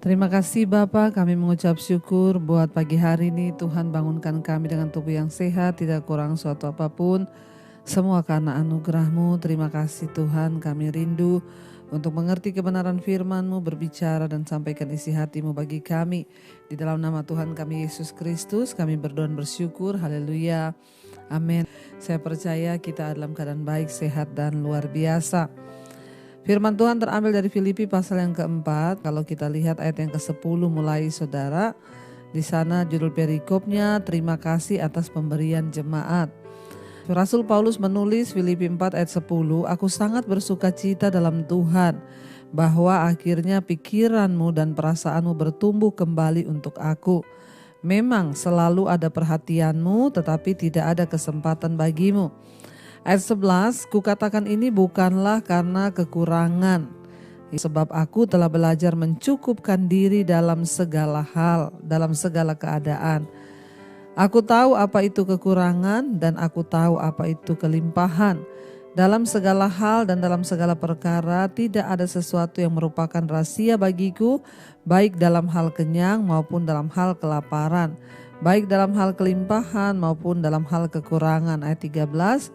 Terima kasih Bapa, kami mengucap syukur buat pagi hari ini. Tuhan bangunkan kami dengan tubuh yang sehat, tidak kurang suatu apapun. Semua karena anugerah-Mu. Terima kasih Tuhan, kami rindu untuk mengerti kebenaran firman-Mu, berbicara dan sampaikan isi hati-Mu bagi kami. Di dalam nama Tuhan kami Yesus Kristus, kami berdoa dan bersyukur. Haleluya. Amin. Saya percaya kita dalam keadaan baik, sehat dan luar biasa. Firman Tuhan terambil dari Filipi pasal yang keempat. Kalau kita lihat ayat yang ke-10 mulai saudara. Di sana judul perikopnya, terima kasih atas pemberian jemaat. Rasul Paulus menulis Filipi 4 ayat 10, aku sangat bersuka cita dalam Tuhan, bahwa akhirnya pikiranmu dan perasaanmu bertumbuh kembali untuk aku. Memang selalu ada perhatianmu, tetapi tidak ada kesempatan bagimu. Ayat 11, kukatakan ini bukanlah karena kekurangan, sebab aku telah belajar mencukupkan diri dalam segala hal, dalam segala keadaan. Aku tahu apa itu kekurangan dan aku tahu apa itu kelimpahan. Dalam segala hal dan dalam segala perkara tidak ada sesuatu yang merupakan rahasia bagiku, baik dalam hal kenyang maupun dalam hal kelaparan, baik dalam hal kelimpahan maupun dalam hal kekurangan. Ayat 13,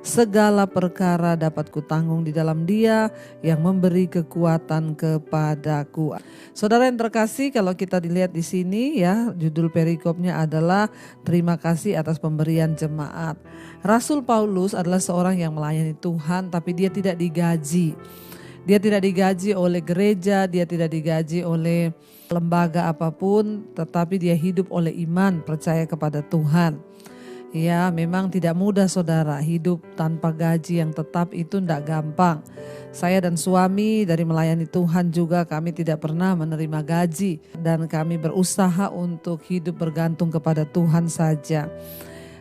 segala perkara dapat kutanggung di dalam Dia yang memberi kekuatan kepadaku. Saudara yang terkasih, kalau kita dilihat di sini ya, judul perikopnya adalah terima kasih atas pemberian jemaat. Rasul Paulus adalah seorang yang melayani Tuhan, tapi dia tidak digaji. Dia tidak digaji oleh gereja, dia tidak digaji oleh lembaga apapun, tetapi dia hidup oleh iman, percaya kepada Tuhan. Ya, memang tidak mudah saudara, hidup tanpa gaji yang tetap itu tidak gampang. Saya dan suami dari melayani Tuhan juga kami tidak pernah menerima gaji. Dan kami berusaha untuk hidup bergantung kepada Tuhan saja.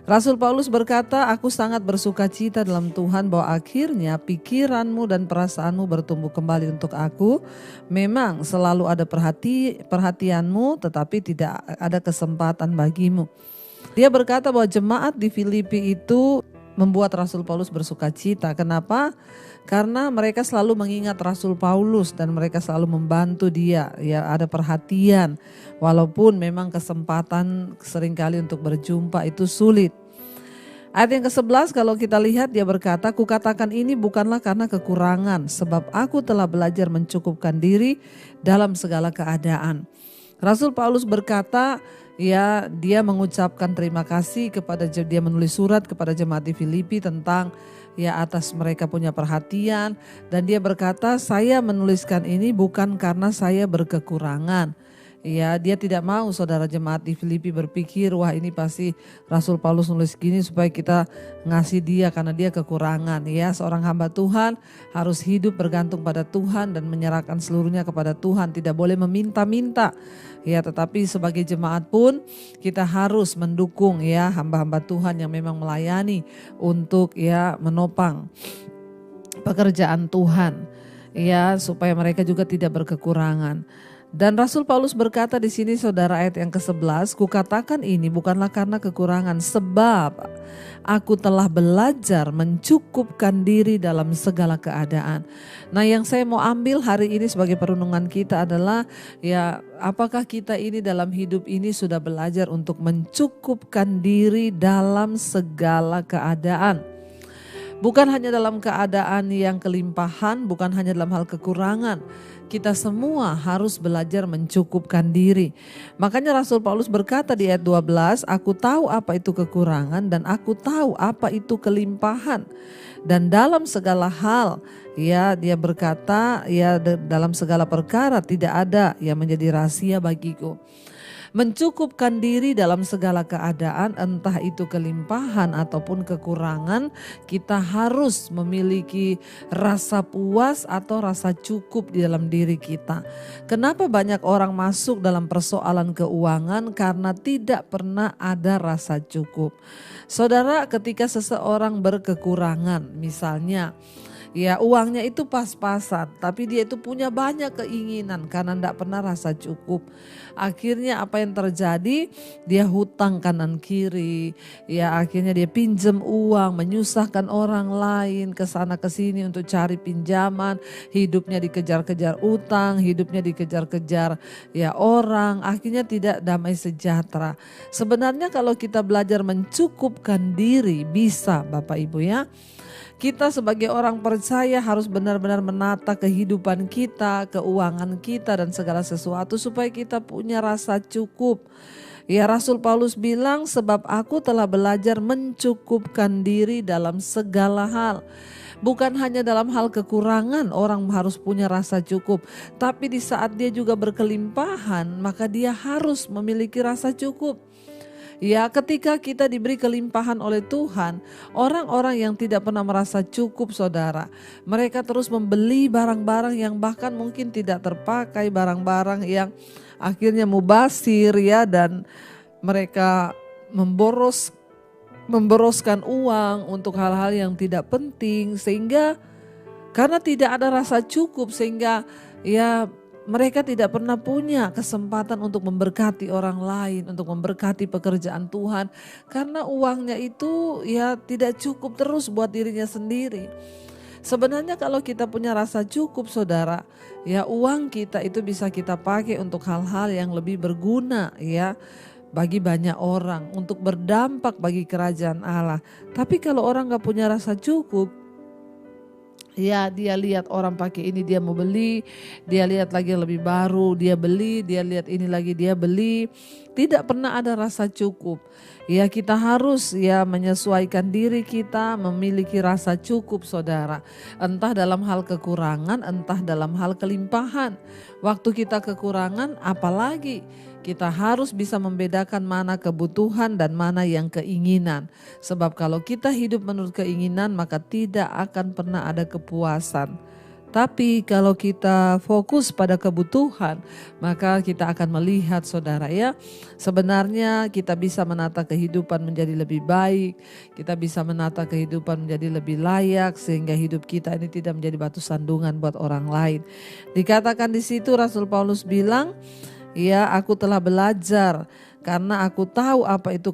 Rasul Paulus berkata, aku sangat bersuka cita dalam Tuhan bahwa akhirnya pikiranmu dan perasaanmu bertumbuh kembali untuk aku. Memang selalu ada perhatianmu, tetapi tidak ada kesempatan bagimu. Dia berkata bahwa jemaat di Filipi itu membuat Rasul Paulus bersuka cita. Kenapa? Karena mereka selalu mengingat Rasul Paulus dan mereka selalu membantu dia. Ya, ada perhatian. Walaupun memang kesempatan seringkali untuk berjumpa itu sulit. Ayat yang ke-11 kalau kita lihat dia berkata, kukatakan ini bukanlah karena kekurangan, sebab aku telah belajar mencukupkan diri dalam segala keadaan. Rasul Paulus berkata, ya, dia mengucapkan terima kasih kepada, dia menulis surat kepada jemaat di Filipi tentang ya atas mereka punya perhatian, dan dia berkata, saya menuliskan ini bukan karena saya berkekurangan. Ya, dia tidak mau saudara jemaat di Filipi berpikir, wah ini pasti Rasul Paulus nulis gini supaya kita ngasih dia karena dia kekurangan. Ya, seorang hamba Tuhan harus hidup bergantung pada Tuhan dan menyerahkan seluruhnya kepada Tuhan, tidak boleh meminta-minta. Ya, tetapi sebagai jemaat pun kita harus mendukung ya hamba-hamba Tuhan yang memang melayani untuk ya menopang pekerjaan Tuhan. Ya, supaya mereka juga tidak berkekurangan. Dan Rasul Paulus berkata di sini saudara ayat yang ke-11, kukatakan ini bukanlah karena kekurangan, sebab aku telah belajar mencukupkan diri dalam segala keadaan. Nah, yang saya mau ambil hari ini sebagai perenungan kita adalah ya, apakah kita ini dalam hidup ini sudah belajar untuk mencukupkan diri dalam segala keadaan. Bukan hanya dalam keadaan yang kelimpahan, bukan hanya dalam hal kekurangan. Kita semua harus belajar mencukupkan diri. Makanya Rasul Paulus berkata di ayat 12, aku tahu apa itu kekurangan dan aku tahu apa itu kelimpahan. Dan dalam segala hal, ya dia berkata, ya dalam segala perkara tidak ada yang menjadi rahasia bagiku. Mencukupkan diri dalam segala keadaan, entah itu kelimpahan ataupun kekurangan, kita harus memiliki rasa puas atau rasa cukup di dalam diri kita. Kenapa banyak orang masuk dalam persoalan keuangan? Karena tidak pernah ada rasa cukup. Saudara, ketika seseorang berkekurangan, misalnya Ya uangnya itu pas-pasan, tapi dia itu punya banyak keinginan karena tidak pernah rasa cukup. Akhirnya apa yang terjadi? Dia hutang kanan kiri, ya akhirnya dia pinjam uang, menyusahkan orang lain ke sana ke sini untuk cari pinjaman, hidupnya dikejar-kejar utang, hidupnya dikejar-kejar ya orang, akhirnya tidak damai sejahtera. Sebenarnya kalau kita belajar mencukupkan diri bisa Bapak Ibu ya. Kita sebagai orang percaya harus benar-benar menata kehidupan kita, keuangan kita dan segala sesuatu supaya kita punya rasa cukup. Ya Rasul Paulus bilang sebab aku telah belajar mencukupkan diri dalam segala hal. Bukan hanya dalam hal kekurangan orang harus punya rasa cukup. Tapi di saat dia juga berkelimpahan maka dia harus memiliki rasa cukup. Ya ketika kita diberi kelimpahan oleh Tuhan, orang-orang yang tidak pernah merasa cukup saudara, mereka terus membeli barang-barang yang bahkan mungkin tidak terpakai, barang-barang yang akhirnya mubazir ya, dan mereka memboroskan uang untuk hal-hal yang tidak penting, sehingga karena tidak ada rasa cukup sehingga ya mereka tidak pernah punya kesempatan untuk memberkati orang lain, untuk memberkati pekerjaan Tuhan. Karena uangnya itu ya tidak cukup terus buat dirinya sendiri. Sebenarnya kalau kita punya rasa cukup saudara, ya uang kita itu bisa kita pakai untuk hal-hal yang lebih berguna ya. Bagi banyak orang, untuk berdampak bagi kerajaan Allah. Tapi kalau orang gak punya rasa cukup, ya dia lihat orang pakai ini dia mau beli, dia lihat lagi yang lebih baru dia beli, dia lihat ini lagi dia beli. Tidak pernah ada rasa cukup. Ya kita harus ya menyesuaikan diri kita memiliki rasa cukup saudara. Entah dalam hal kekurangan, entah dalam hal kelimpahan. Waktu kita kekurangan apalagi kita harus bisa membedakan mana kebutuhan dan mana yang keinginan. Sebab kalau kita hidup menurut keinginan maka tidak akan pernah ada kepuasan. Tapi kalau kita fokus pada kebutuhan maka kita akan melihat saudara ya. Sebenarnya kita bisa menata kehidupan menjadi lebih baik. Kita bisa menata kehidupan menjadi lebih layak sehingga hidup kita ini tidak menjadi batu sandungan buat orang lain. Dikatakan di situ Rasul Paulus bilang, ya aku telah belajar karena aku tahu apa itu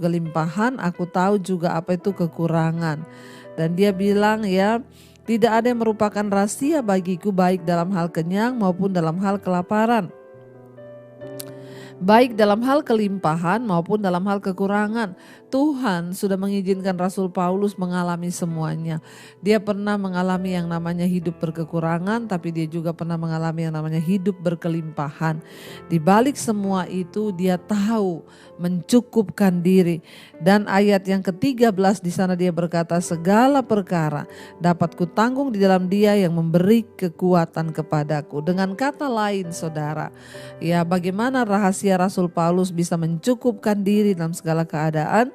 kelimpahan, aku tahu juga apa itu kekurangan. Dan dia bilang ya tidak ada yang merupakan rahasia bagiku baik dalam hal kenyang maupun dalam hal kelaparan. Baik dalam hal kelimpahan maupun dalam hal kekurangan. Tuhan sudah mengizinkan Rasul Paulus mengalami semuanya. Dia pernah mengalami yang namanya hidup berkekurangan, tapi dia juga pernah mengalami yang namanya hidup berkelimpahan. Di balik semua itu dia tahu mencukupkan diri. Dan ayat yang ke-13 di sana dia berkata, segala perkara dapat kutanggung di dalam Dia yang memberi kekuatan kepadaku. Dengan kata lain saudara, ya bagaimana rahasia Rasul Paulus bisa mencukupkan diri dalam segala keadaan?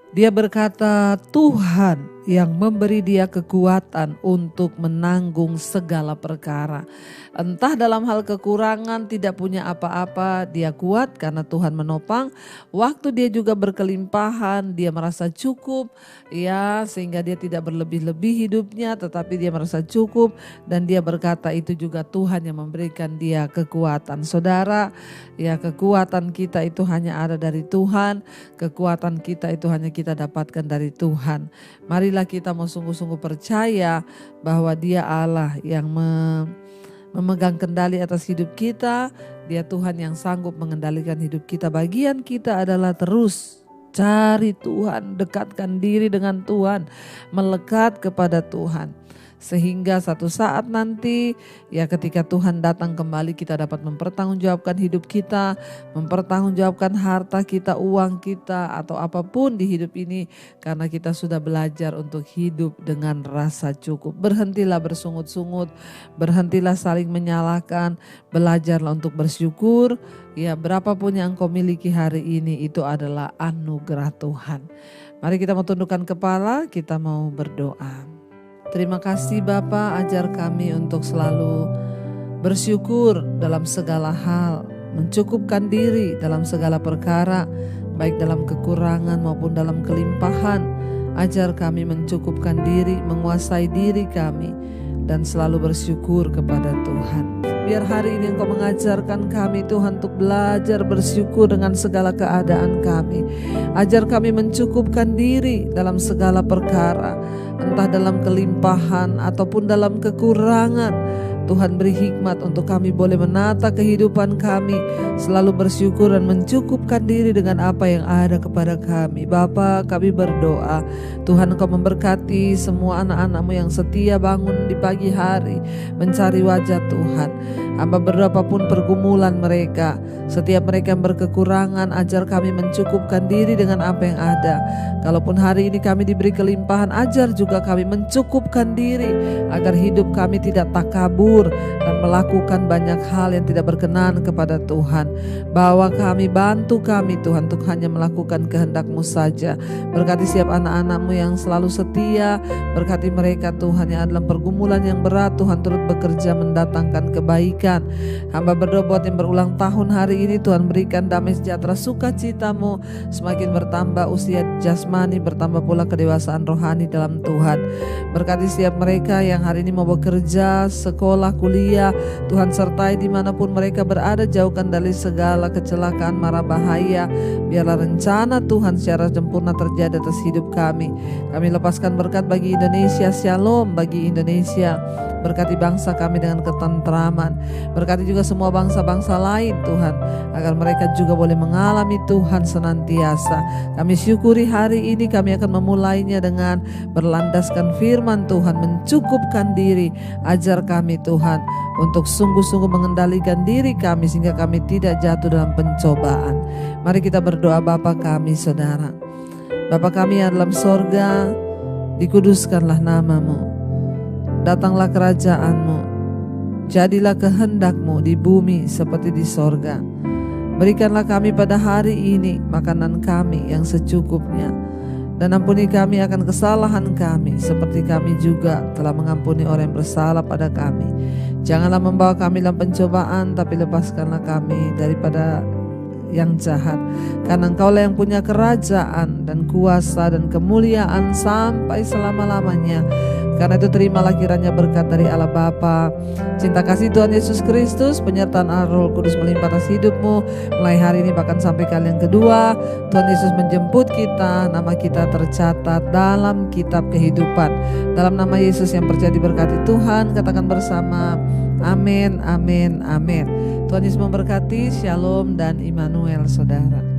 Dia berkata Tuhan yang memberi dia kekuatan untuk menanggung segala perkara. Entah dalam hal kekurangan tidak punya apa-apa dia kuat karena Tuhan menopang. Waktu dia juga berkelimpahan dia merasa cukup ya, sehingga dia tidak berlebih-lebih hidupnya tetapi dia merasa cukup. Dan dia berkata itu juga Tuhan yang memberikan dia kekuatan. Saudara ya, kekuatan kita itu hanya ada dari Tuhan. Kekuatan kita itu hanya kita dapatkan dari Tuhan. Marilah kita mau sungguh-sungguh percaya bahwa Dia Allah yang memegang kendali atas hidup kita. Dia Tuhan yang sanggup mengendalikan hidup kita. Bagian kita adalah terus cari Tuhan, dekatkan diri dengan Tuhan, melekat kepada Tuhan. Sehingga satu saat nanti ya ketika Tuhan datang kembali kita dapat mempertanggungjawabkan hidup kita, mempertanggungjawabkan harta kita, uang kita atau apapun di hidup ini karena kita sudah belajar untuk hidup dengan rasa cukup. Berhentilah bersungut-sungut, berhentilah saling menyalahkan, belajarlah untuk bersyukur. Ya berapapun yang engkau miliki hari ini itu adalah anugerah Tuhan. Mari kita mau tundukkan kepala, kita mau berdoa. Terima kasih Bapa, ajar kami untuk selalu bersyukur dalam segala hal, mencukupkan diri dalam segala perkara, baik dalam kekurangan maupun dalam kelimpahan. Ajar kami mencukupkan diri, menguasai diri kami, dan selalu bersyukur kepada Tuhan. Biar hari ini Engkau mengajarkan kami Tuhan untuk belajar bersyukur dengan segala keadaan kami. Ajar kami mencukupkan diri dalam segala perkara, entah dalam kelimpahan ataupun dalam kekurangan. Tuhan beri hikmat untuk kami boleh menata kehidupan kami, selalu bersyukur dan mencukupkan diri dengan apa yang ada kepada kami. Bapa, kami berdoa Tuhan Engkau memberkati semua anak-anak-Mu yang setia bangun di pagi hari mencari wajah Tuhan. Hamba berdoa apapun pergumulan mereka, setiap mereka yang berkekurangan, ajar kami mencukupkan diri dengan apa yang ada. Kalaupun hari ini kami diberi kelimpahan, ajar juga kami mencukupkan diri agar hidup kami tidak takabur dan melakukan banyak hal yang tidak berkenan kepada Tuhan. Bawa kami, bantu kami Tuhan untuk hanya melakukan kehendak-Mu saja. Berkati setiap anak-anak-Mu yang selalu setia, berkati mereka Tuhan yang dalam pergumulan yang berat, Tuhan turut bekerja mendatangkan kebaikan. Hamba berdoa buat yang berulang tahun hari ini, Tuhan berikan damai sejahtera sukacita-Mu semakin bertambah usia jasmani, bertambah pula kedewasaan rohani dalam Tuhan. Berkati setiap mereka yang hari ini mau bekerja, sekolah, kuliah, Tuhan sertai dimanapun mereka berada, jauhkan dari segala kecelakaan mara bahaya. Biarlah rencana Tuhan secara sempurna terjadi atas hidup kami. Kami lepaskan berkat bagi Indonesia, shalom bagi Indonesia. Berkati bangsa kami dengan ketentraman. Berkati juga semua bangsa-bangsa lain Tuhan, agar mereka juga boleh mengalami Tuhan senantiasa. Kami syukuri hari ini kami akan memulainya dengan berlandaskan firman Tuhan, mencukupkan diri. Ajar kami Tuhan untuk sungguh-sungguh mengendalikan diri kami sehingga kami tidak jatuh dalam pencobaan. Mari kita berdoa. Bapa kami, Saudara, Bapa kami yang dalam sorga, dikuduskanlah nama-Mu. Datanglah kerajaan-Mu, jadilah kehendak-Mu di bumi seperti di sorga. Berikanlah kami pada hari ini makanan kami yang secukupnya, dan ampuni kami akan kesalahan kami seperti kami juga telah mengampuni orang yang bersalah pada kami. Janganlah membawa kami dalam pencobaan, tapi lepaskanlah kami daripada yang jahat. Karena Engkaulah yang punya kerajaan dan kuasa dan kemuliaan sampai selama-lamanya. Karena itu terimalah kiranya berkat dari Allah Bapa, cinta kasih Tuhan Yesus Kristus, penyertaan Roh Kudus melimpah atas hidupmu mulai hari ini bahkan sampai kali yang kedua. Tuhan Yesus menjemput kita, nama kita tercatat dalam kitab kehidupan. Dalam nama Yesus yang percaya diberkati Tuhan, katakan bersama, amin, amin, amin. Tuhan Yesus memberkati, shalom dan Immanuel saudara.